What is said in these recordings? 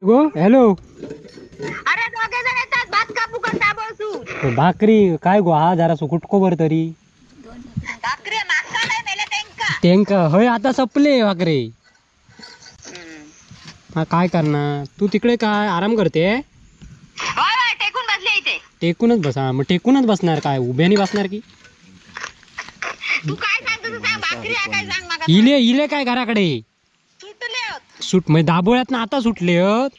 गो hello. अरे दोघे जण येतात भात कापू करता बसू. भाकरी काय गो हा जरा सुकुटको बर तरी भाकरी मागता नाही मेले त्यांका. त्यांका होय आता सपले भाकरी. हा काय करणार तू तिकडे काय आराम करते. होय होय टेकून बसले इथे. टेकूनच बसा मग टेकूनच बसणार काय उभ्यानी बसणार की. तू काय सांगतो तू सांग भाकरी आहे काय सांग मग. इले इले काय घराकडे सुटले होत सुट म्हणजे दाबोळ्यात ना आता सुटले हत.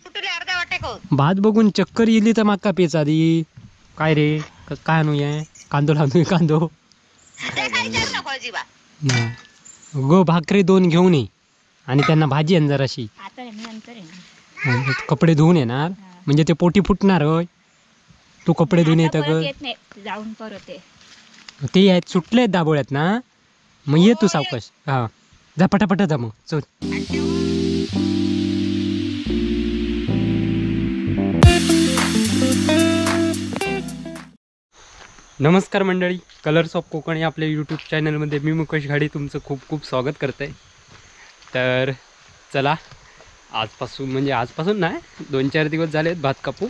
सुटले अर्ध्या वाटे को. भात बघून चक्कर इली तर माका पेच आधी काय रे काय आणूया कांदो लावून कांदो ते काही विचारू नको अजिबात. ना. गो भाकरी 2 घेऊन ये आणि त्यांना भाजी आण जराशी. आता मी नंतर कपडे धुवून येणार म्हणजे ते पोटी फुटणार होय. तू कपडे धुवून येतं ग जाऊन परत ते आहेत सुटले आहेत दाबोळ्यात ना मग ये तू सावकाश. हा जा पटापट जा मग चल. नमस्कार मंडळी, कलर्स ऑफ कोकण या आपल्या यूट्यूब चॅनलमध्ये मी मुकेश घाडी तुमचं खूप खूप स्वागत करते. तर चला आजपासून म्हणजे आजपासून नाही 2-4 दिवस झाले आहेत भात कापू,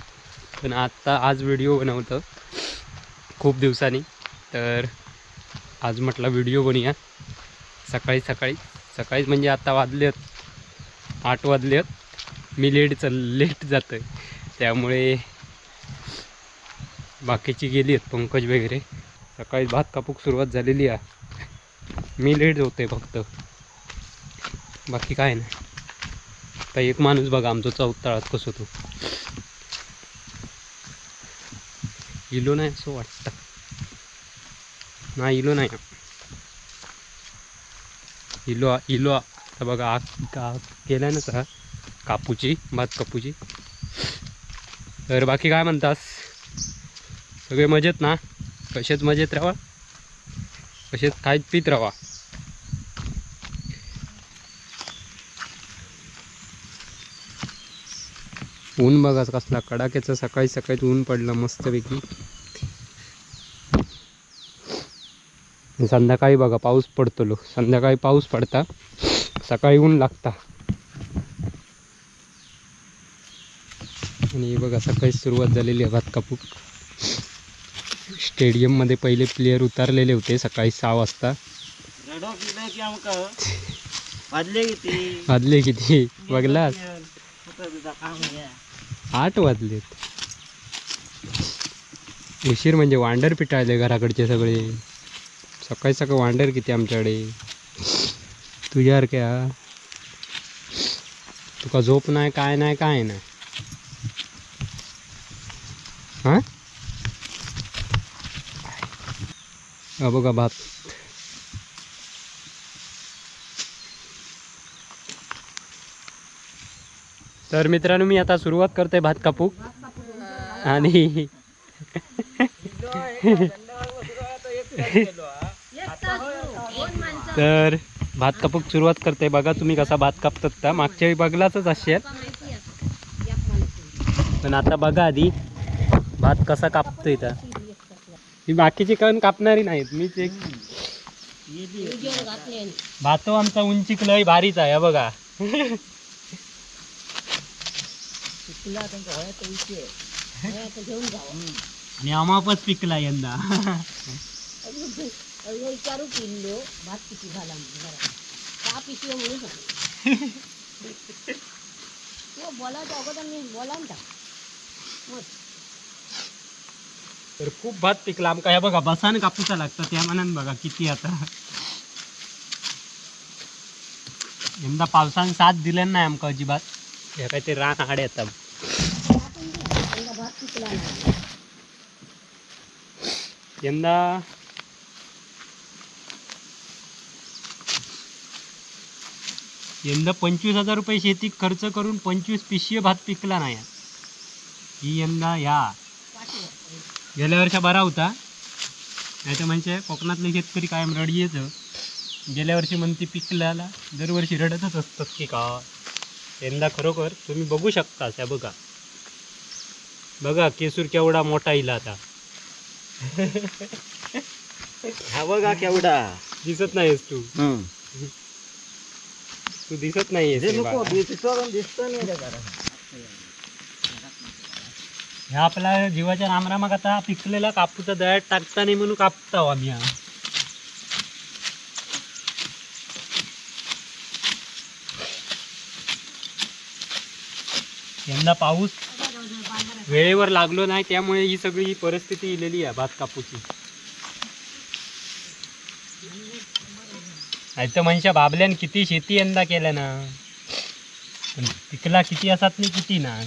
पण आज व्हिडिओ बनवतो खूप दिवसांनी. तर आज म्हटलं व्हिडिओ बनवूया सकाळीच म्हणजे आता वाजले 8 वाजले आहेत. मी लेट जातो आहे त्यामुळे बाकीची गेली आहेत पंकज वगैरे. सकाळी भात कापूक सुरुवात झालेली आहे. मी लेट होते फक्त, बाकी काय नाही. आता एक माणूस बघा आमचं चौताळात कसं तो इलो नाही असं वाटतं ना. इलो नाही इलो आता बघा आग केला ना सर कापूची भात कापूची. तर बाकी काय म्हणतास, सगळे मजेत ना. कसेच मजेत राहा, कसेच खायत पीत राहा. ऊन बघा कसला कडाक्याचं सकाळी ऊन पडलं मस्तपैकी. संध्याकाळी बघा पाऊस पडतो. संध्याकाळी पाऊस पडता, सकाळी ऊन लागता. आणि बघा सकाळी सुरुवात झालेली आहे भात कापूक. स्टेडियममध्ये पहिले प्लेयर उतारलेले होते सकाळी 6 वाजता. वाजले किती बघलास? 8 वाजलेत. उशीर म्हणजे वांडर पिटाळले घराकडचे सगळे. सकाळी वांडर किती आमच्याकडे. तुझ्यासारख्या तुका झोप नाही काय नाही. हां हा बघा भात. तर मित्रांनो मी आता सुरुवात करते भात कापूक. आणि तर भात कापूक सुरुवात करते. बघा तुम्ही कसा भात कापतात का. मागच्या वेळी बघलाच असेल, पण आता बघा आधी भात कसा कापतोय. तर ही बाकीची कण कापणारी नाहीत, मीच एक. भातो आमचा उंचीक लय भारीच आहे बघा. आणि आमापच पिकला यंदा. विचारू किल्लो भात किती झाला का पिशवी म्हणून बोलायचं अगोदर मी बोला ना. तर खूप भात पिकला आमका. ह्या बघा बसाने कापूचा लागतं त्या मानाने बघा किती. आता यंदा पावसाने साथ दिले नाही आमका अजिबात. ह्या काय ते रान आड येतात. यंदा 25,000 रुपये शेती खर्च करून 25 पिशवी भात पिकला नाही. ही यंदा गेल्या वर्षा बरा होता. नाही तर म्हणजे कोकणातले शेतकरी कायम रडीयेच. गेल्या वर्षी म्हणते पिकल्याला दरवर्षी रडतच असतात की का. यंदा खरोखर तुम्ही बघू शकता. त्या बघा केसूर केवढा मोठा इला आता. हा बघा केवढा दिसत नाहीस तू. तू दिसत नाहीये. दिसतो नाही ह्या आपला जीवाच्या रामरामाक आता पिकलेला कापूचा दळ्यात टाकता नाही म्हणून कापता आम्ही हा. यंदा पाऊस वेळेवर लागलो नाही त्यामुळे ही सगळी परिस्थिती इलेली आहे भात कापूची. नाही तर मनुष्या बाबल्यान किती शेती यंदा केल्या ना, पण पिकला किती असतात नाही किती ना.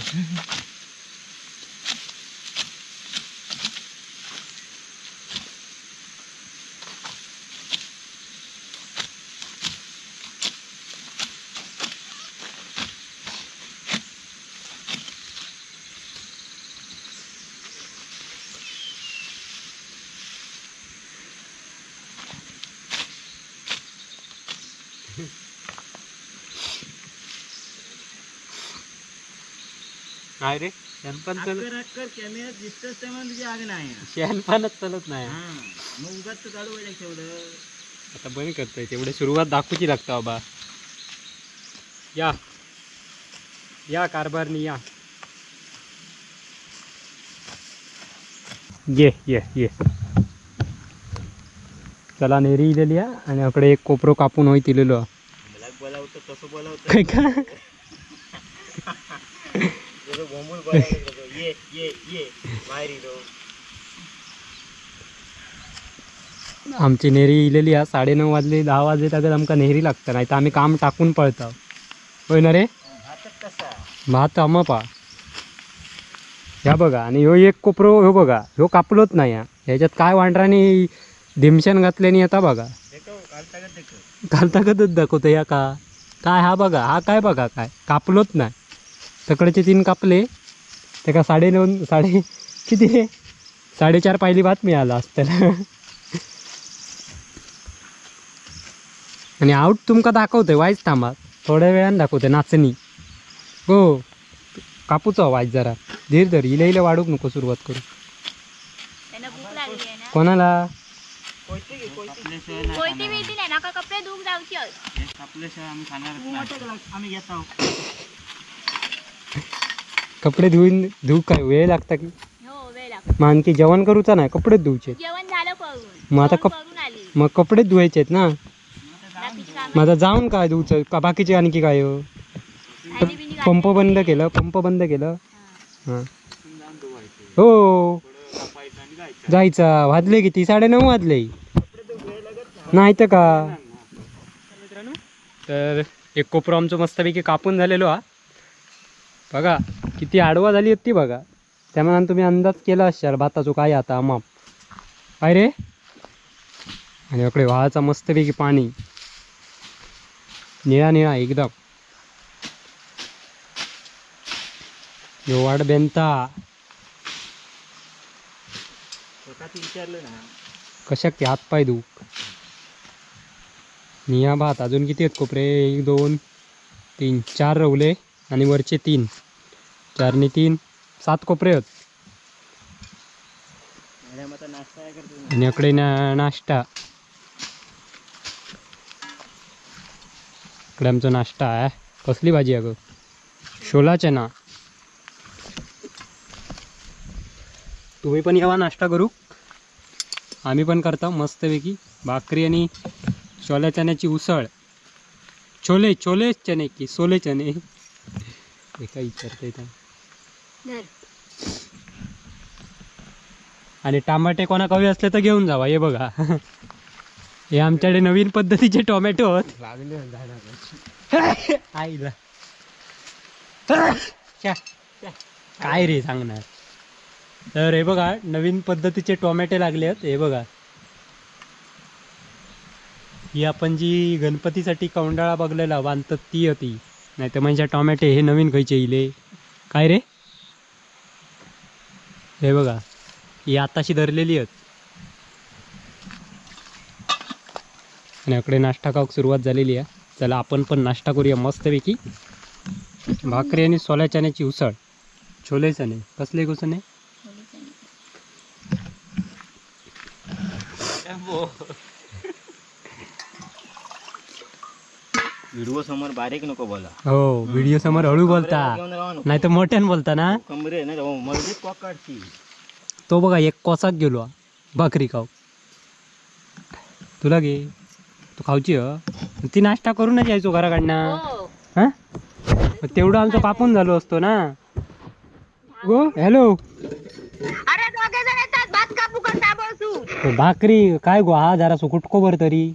नाही रे शेणपान शेणपानच चालत नाही. आता बंद करतोय तेवढे सुरुवात दाखवूची लागतं बाबा. या या कारभारनी या. ये चला नेरी इलेली आहे आणि अकडे एक कोपरो कापून होई तिलेलो काय का. आमची नेरी इलेली आहे. 9:30 वाजले 10 वाजले तर आमका नेहरी लागतं, नाही तर आम्ही काम टाकून पळतो. होय ना रे. भात आमपा ह्या बघा आणि ह्यो एक कोपरो ह्यो बघा ह्यो कापलोच नाही. ह्याच्यात काय वांढराने धिमशन घातल्याने आता बघा घालताकतच दाखवतो या का काय. हा बघा हा काय बघा काय कापलोच नाही. सकाळचे 3 कापले ते का 9:30 किती 4:30 पाहिली भात मिळाला असतं. आणि आऊट तुमका दाखवतोय वाईच थांबा थोड्या वेळानं दाखवते नाचणी. हो कापूचा वाईच जरा धीर धर इले वाढूक नको सुरुवात करू. कोणाला कपडे धुवून काय वेळ लागता की मग आणखी जेवण करूचा नाही कपडेच धुवचे. मग आता मग कपडेच धुवायचे आहेत ना. मग आता जाऊन काय धुवचं का बाकीचे आणखी काय हो. पंप बंद केलं हां हो जायचा. वाजले किती 9:30 वाजले नाही तर का. तर एक कोपरो आमचं मस्तपैकी कापून झालेलो हा बघा किती आडवा झाली होती बघा. त्यामुळे तुम्ही अंदाज केला असाल भाताचो काय आता माप काय रे. आणि इकडे वाहाचा मस्तपैकी पाणी निळा एकदम. वाट बेनता कशाक ते हातपाय धू. निया भात अजून किती आहेत कोपरे 1 2 3 4 रवले आणि वरचे 3 4 आणि 3 7 कोपरे आहेत. आणि इकडे नाश्ता इकडे आमचा नाश्ता आहे. कसली भाजी अगं छोला चना. तुम्ही पण यावा नाश्ता करू. आम्ही पण करतो मस्तपैकी भाकरी आणि छोल्या चण्याची उसळ. छोले चणे की सोले चणे एका विचारते आणि टमाटे कोणा कवी असले तर घेऊन जावा. हे बघा हे आमच्याकडे नवीन पद्धतीचे टोमॅटो आईला काय रे सांगणार. तर हे बघा नवीन पद्धतीचे टोमॅटो लागले आहेत. हे बघा ही आपण जी गणपतीसाठी कौंडाळा बघलेला बांधतात ती होती. नाही तर म्हणजे टोमॅटे हे नवीन खायचे इले काय रे. हे बघा ही आताशी धरलेली आहेत. आणि इकडे नाश्ता खाऊक सुरुवात झालेली आहे. चला आपण पण नाश्ता करूया मस्तपैकी. भाकरी आणि सोल्या चण्याची उसळ. छोले चणे कसले कुसणे व्हिडिओ समोर बारीक नको बोला. हो व्हिडिओ समोर हळू बोलता घेऊन राहा नको. नाही तर मोठ्यान बोलता ना. कमरे ना मर्जीत कॉक काढती. तो बघा एक कोसाक गेलो भाकरी खाऊ. तुला घे तू खाऊची ती नाश्ता करूनच यायचो घराकडनं. हो. हा तेवढं आमचं कापून झालो असतो ना. गो हॅलो अरे दोघे जण येतात भात कापू करता बसू. भाकरी काय गो हा जरा सुकुटको बर तरी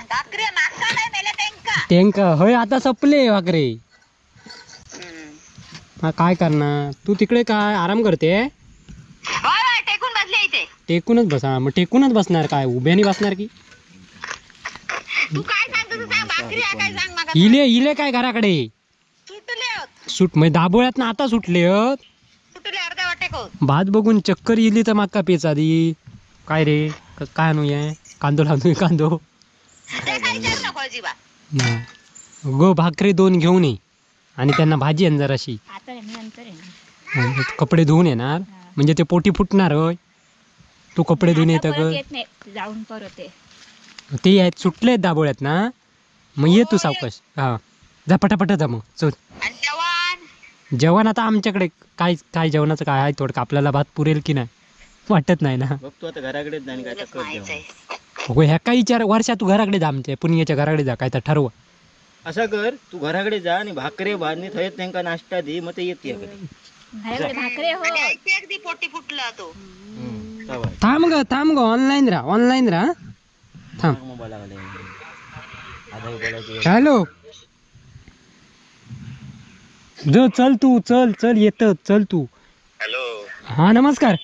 भाकरी मागता नाही मेले त्यांका. त्यांका होय आता सपले भाकरी. हा काय करणार तू तिकडे काय आराम करते. होय टेकून बसले इथे. टेकूनच बसा मग टेकूनच बसणार काय उभ्यानी बसणार की. तू काय सांगतो तू सांग. भाकरी आहे काय सांग मग. इले इले काय घराकडे सुटले होत. सुट म्हणजे दाबोळ्यात ना आता सुटले सुटले अर्ध्या वाटे को. भात बघून चक्कर इली तर माका पेच आधी. काय रे काय आणूया कांदो लावतोय कांदो ते काही विचारू नको अजिबात. ना. गो भाकरी 2 घेऊन ये आणि त्यांना भाजी आहे जराशी. आता मी नंतर आहे ना. कपडे धुवून येणार म्हणजे ते पोटी फुटणार होय. तू कपडे धुवून येतं ग. येत नाही जाऊन परत ये. ते आहेत सुटले आहेत दाबोळ्यात ना. मग ये तू सावकाश. हा जा पटापटा जा मग चल. आणि जवान जेवण आता आमच्याकडे काय काय जेवणाचं काय आहे थोडं आपल्याला भात पुरेल की नाही वाटत नाही ना. बघतो आता घराकडेच जाणे काय तर कर माहित जेवण. आहे. हो ह्या काही 4 वर्षात तू घराकडे जा आमच्या पुण्याच्या घराकडे जा काय तर ठरव. असं कर तू घराकडे जा आणि भाकरे भाजणी थंय त्यांका नाश्ता दे मग ते येते भाकरे हो. एक दी पोटी फुटला तो. थांब ग ऑनलाईन राहा थांब. मोबाईल बोलायचे. हॅलो जो चल तू चल येत चल तू. हॅलो हा नमस्कार.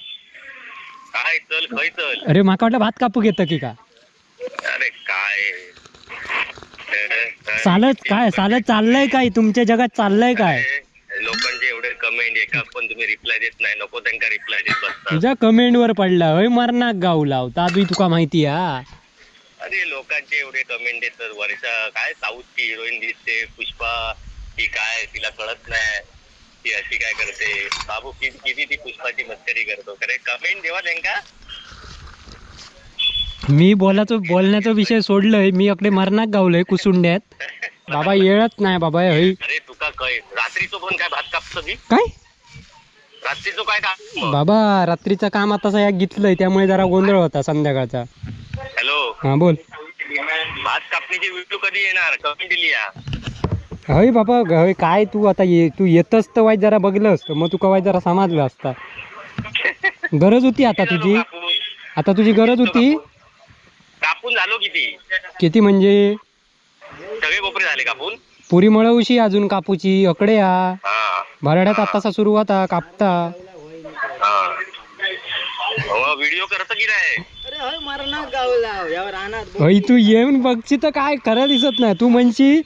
काय चल खय चल. अरे माका वाटलं भात कापू घेतं की का. अरे काय चालत चाललंय काय तुमच्या जगात चाललंय काय. लोकांचे एवढे कमेंट एका पण तुम्ही रिप्लाय देत नाही. नको त्यांना रिप्लाय देत बसता. तुझ्या कमेंट वर पडला होय मरणाक गाव लावता बी तुका माहिती हा. अरे लोकांचे एवढे कमेंट येतात. वर्षा काय साऊथची हिरोईन दिसते पुष्पा की काय तिला कळत नाही ती अशी काय करते. बाबू किती ती पुष्पाची मस्करी करतो. खरे कमेंट देवा त्यांका. मी बोलण्याचा विषय सोडलंय. मी अकडे मरणाक गावलंय कुसुंड्यात. बाबा येळत नाही बाबा होय. अरे तुका काय रात्रीचं पण काय भात कापतो की काय रात्रीचं काय काम. बाबा रात्रीचं काम आता या घेतलंय त्यामुळे जरा गोंधळ होता संध्याकाळचा. हॅलो हा बोल. भात कापणीची व्हिडिओ कधी येणार कमेंट दिली या. होय बाबा होय काय तू आता तू येतच तर वाईट जरा बघलं असतं मग तुका वाईट जरा समजलं असता. गरज होती आता तुझी गरज होती. कापून झालो किती म्हणजे सगळे कोपरे झाले कापून. पुरी मळवशी अजून कापूची अकडे हा भराड्यात आतासा सुरू होता कापता. व्हिडिओ करत की नाही. अरे मरणा गावला यावर रानात होय तू येऊन बघची तर काय खरं दिसत नाही. तू म्हणशी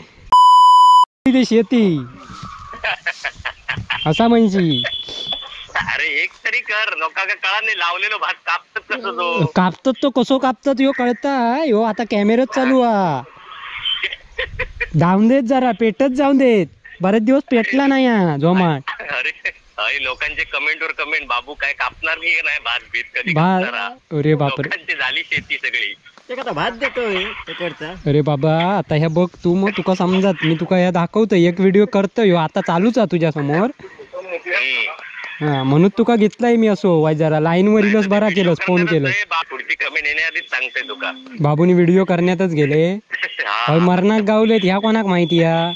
ते शेती असा म्हणशी. अरे एक तरी कर. लोकांना कळा नाही लावलेलो भात कापतात कसं तो. कापतात तो कसो कापतात ह्यो कळता ह्यो आता कॅमेराच चालू हा. जाऊन देत जरा पेटत जाऊन देत. बरेच दिवस पेटला नाही हा जोमाट. अरे लोकांचे कमेंट वर कमेंट बाबू काय कापणार की नाही भात बीत कधी भात कापणारा? अरे बापरे लोकांची झाली शेती सगळी. ते का भात देतोय तिकडचा. अरे बाबा आता ह्या बघ तू मग तुका समजत मी तुका ह्या दाखवतो एक व्हिडिओ करतो ह्यो आता चालूच आहे तुझ्या समोर. हा म्हणून तुका घेतलाय मी असो वाय जरा लाईन वर इलोस बरा केलंस फोन केलंस. पुढची कमेंट येण्याआधीच सांगते तुका. बाबूनी व्हिडिओ करण्यातच गेले. होय मरणाक गावलेत ह्या कोणाक माहिती या.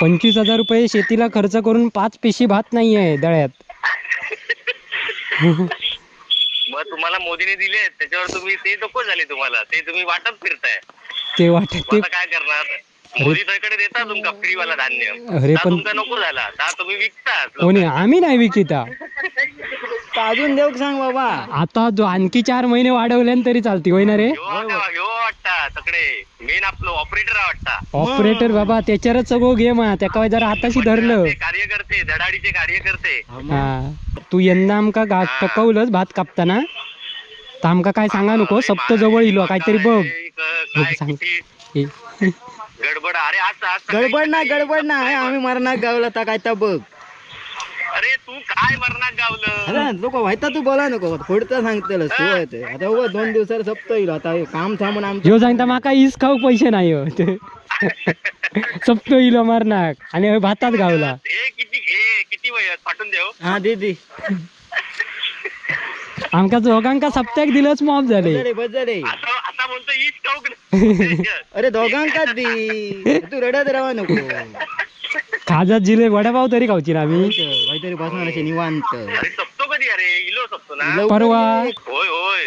25,000 रुपये शेतीला खर्च करून 5 पिशी भात नाहीये दळ्यात. मग तुम्हाला मोदीने दिले त्याच्यावर तुम्ही ते नको झाले तुम्हाला ते तुम्ही वाटत फिरताय. ते वाटत ते आता काय करणार. मोदी सरकडे देता तुमका फ्रीवाला धान्य. अरे पण तुमका नको झाला तर तुम्ही विकता. कोणी आम्ही नाही विकिता. अजून देऊ सांग बाबा. आता जो आणखी 4 महिने वाढवले तरी चालती होय ना रे. ह्यो वाटता तकडे मेन आपलं ऑपरेटर वाटता. ऑपरेटर बाबा त्याच्यावरच सगळं गेम आहे त्या काय जरा हाताशी धरलं. कार्यकर्ते धडाडीचे कार्यकर्ते. हा तू यंदा आमका टकवलंच भात कापताना तर आमका काय सांगा नको. सप्त जवळ इलो काहीतरी बघ. सांग गडबड. अरे आज गडबड नाही आम्ही मरणा गावला तर काय तर बघ. अरे तू काय मरणाक गावलं अरे लोक व्हायता तू बोला नको पुढचं सांगतेलस तू आहे ते आता उगा 2 दिवसात सप्त येईल आता हे काम थांबून आमचं ह्यो सांगता माका इस खाऊ पैसे नाही हो सप्त इलो मारनाक आणि ह्यो भातात गावला किती वय पाठवून देऊ हा दीदी आमका दोघांका सप्त्याक दिलंच मॉप झाले बजरे आता बोलतो हीच ठाऊक अरे दोघांकाच दी तू रडत राहा नको खाजात जिले वडापाव तरी खाऊची ना आम्ही काहीतरी बसणार असे निवांत अरे सपतो कधी अरे इलो सपतो ना लवकर परवा ये. होय होय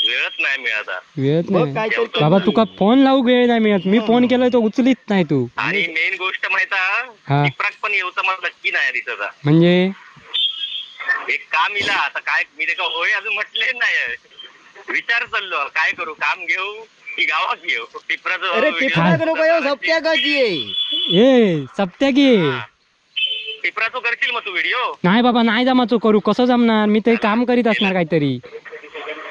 वेळच नाही मिळाला वेळत बघ नाही काहीतरी बाबा तुका फोन लावू वेळ नाही मिळत मी फोन केलाय तो उचलीत नाही तू आणि मेन गोष्ट माहिता हा. टिपराक पण येऊचा मला नक्की नाही दिसत म्हणजे एक काम इला आता काय मी ते का होय अजून म्हटले नाही विचार चाललो काय करू काम घेऊ की गावात घेऊ अरे टिपराचं टिपराक नको येऊ सप्त्याकाच ये ए सप्त्याक ये टिपराचं करशील मग तू व्हिडिओ नाही बाबा नाही जमाचो करू कसं जमणार मी तरी काम करीत असणार काहीतरी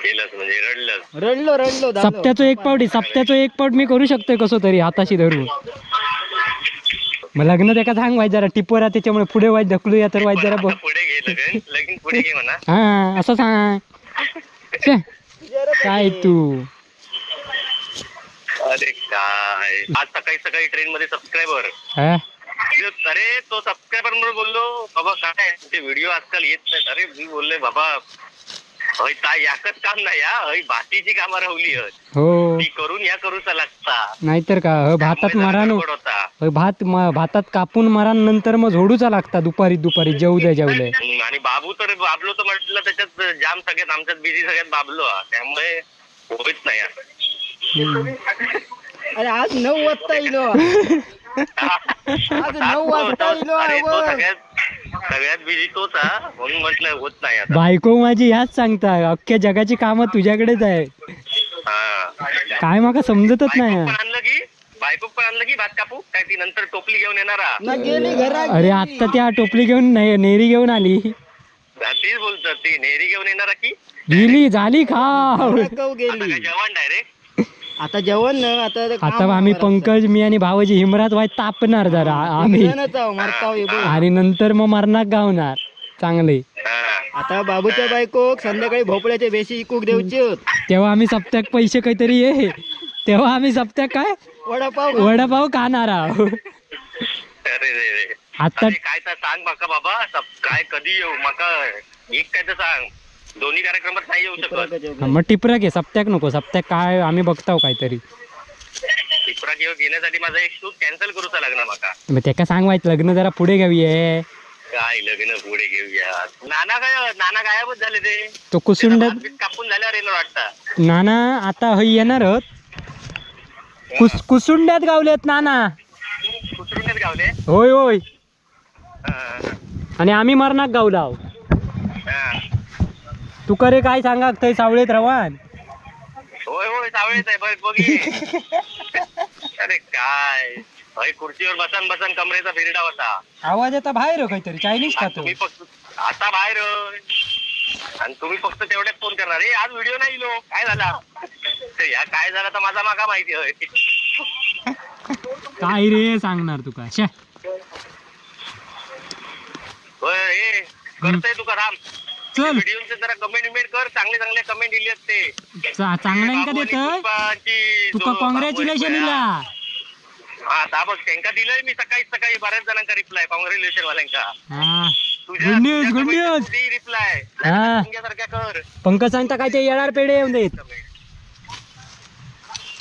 केलंच म्हणजे रडलंच रडलो झालं. सप्त्याचो एक पावटी मी करू शकतोय कसं तरी हाताशी धरून मग लग्न त्याका सांग वाईट जरा टिपोरा त्याच्यामुळे पुढे वाईट ढकलूया तर वाईट जरा बघ आता पुढे घे लगीन पुढे घे म्हणा हा असं सांग छे, काय तू अरे काय आज सकाळी सकाळी ट्रेन मध्ये सबस्क्रायबर हा अरे तो सबस्क्रायबर म्हणून बोललो बाबा काय ते व्हिडिओ आजकाल येत नाहीत अरे मी बोललोय बाबा हय ता याकच काम नाही हय भातीची कामं राहली हो ती करून या करूचा लागता नाहीतर का भातात मारानो होता भातात कापून मारान नंतर मग झोडूचा लागता दुपारी जेवले आणि बाबू तर बाबलो तर म्हटलं त्याच्यात जाम सगळ्यात आमच्यात बिझी सगळ्यात बाबलो त्यामुळे होईच नाही अरे आज 9 वाजता इलो आज 9 वाजता इलो अरे तो सगळ्यात बिझी तोच म्हणून म्हटलं होत नाही आता बायको माझी ह्याच सांगता अख्ख्या जगाची कामं तुझ्याकडेच आहे काय माका समजतच नाही बायको पण आणलं की भात कापू काय ती नंतर टोपली घेऊन येणारा ना गेली घरात अरे आता त्या टोपली घेऊन नेरी घेऊन आली तीच बोलत ती नेहरी घेऊन येणारा की गेली झाली खाव गेली जेवण डायरेक्ट आता जेवण ना आता आम्ही पंकज मी आणि भावाजी हिमरात वाय तापणार जरा आम्ही आणि नंतर मग मरणाक गावणार चांगले आता बाबूच्या बायको संध्याकाळी भोपळ्याचे बेशी इकूक देऊचे तेव्हा आम्ही सप्त्याक पैसे काहीतरी ये तेव्हा आम्ही सप्त्याक काय वडापाव खाणार आहोत आता काय तर सांग माका बाबा काय कधी येऊ माका एक काय तर सांग दोन्ही कार्यक्रमात नाही येऊ शकत मग टिपरा घे सप्त्याक नको सप्त्याक काय आम्ही बघताव काहीतरी टिपरा घेण्यासाठी माझा एक शूट कॅन्सल करूचा लागणार माका मग त्याका सांगवायचं लग्न जरा पुढे घेऊया काय लग्न पुढे घेऊया नाना गायबच झाले ते तो कुसुंड कापून झाल्यावर येणार वाटतं नाना आता हय येणार कुसुंड्यात गावलेत नाना कुसरुंड्यात गावले होय होय आणि आम्ही मरणाक गावला तू करे काय सांगा थंय सावळेत रवान होय होय सावळेच आहे बघ बघी अरे काय हय खुर्चीवर बसन बसन कमरेचा फिरडा होता आवाज आता बाहेर काहीतरी चायनीज खातो तुम्ही फक्त आता बाहेर आणि तुम्ही फक्त तेवढ्यात फोन करणार रे आज व्हिडिओ नाही लो काय झाला या काय झालं तर माझा मागा माहिती होय काय रे सांगणार तुका शे होय हे करतोय तुका राम चल व्हिडिओचे जरा कमेंट कर चांगले चांगले कमेंट दिली असते चांगल्या का देत तुका कॉंग्रॅच्युलेशन इला हा बघ त्यांका दिलंय मी सकाळी बऱ्याच जणांका रिप्लाय कॉंग्रॅच्युलेशन वाल्यांका गुड न्यूज रिप्लाय सारख्या कर पंकज सांगता काय ते येणार पेढे येऊन देत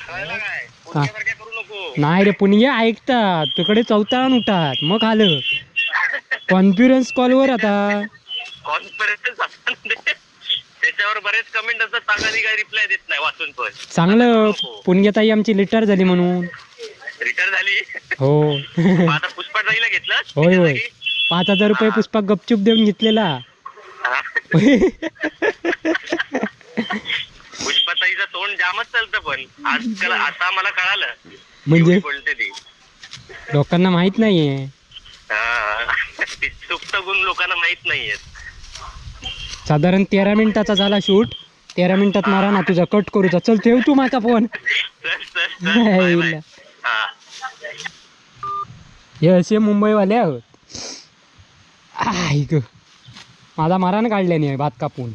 काय करू नको नाही रे पुण्या ऐकतात तुकडे चौताळून उठात मग आलं कॉन्फरन्स कॉलवर आता कॉन्फरन्स त्याच्यावर बरेच कमेंट असतात चांगली काय रिप्लाय देत नाही वाचून पण चांगलं पुण्यताई आमची रिटायर झाली म्हणून रिटायर झाली हो आता पुष्पाताईला घेतलं होय होय 5,000 रुपये पुष्पाक गपचूप देऊन घेतलेला पुष्पाताईचं तोंड जामच चालतं पण आजकाल आता मला कळालं म्हणजे बोलते ती लोकांना माहित नाहीये सुप्त गुण लोकांना माहित नाहीये साधारण 13 मिनिटाचा झाला शूट 13 मिनिटात मारा ना तुझा कट करूचा चल ठेव तू माझा फोन हे असे मुंबईवाले आहोत ऐक माझा मारानं काढल्याने आहे भात कापून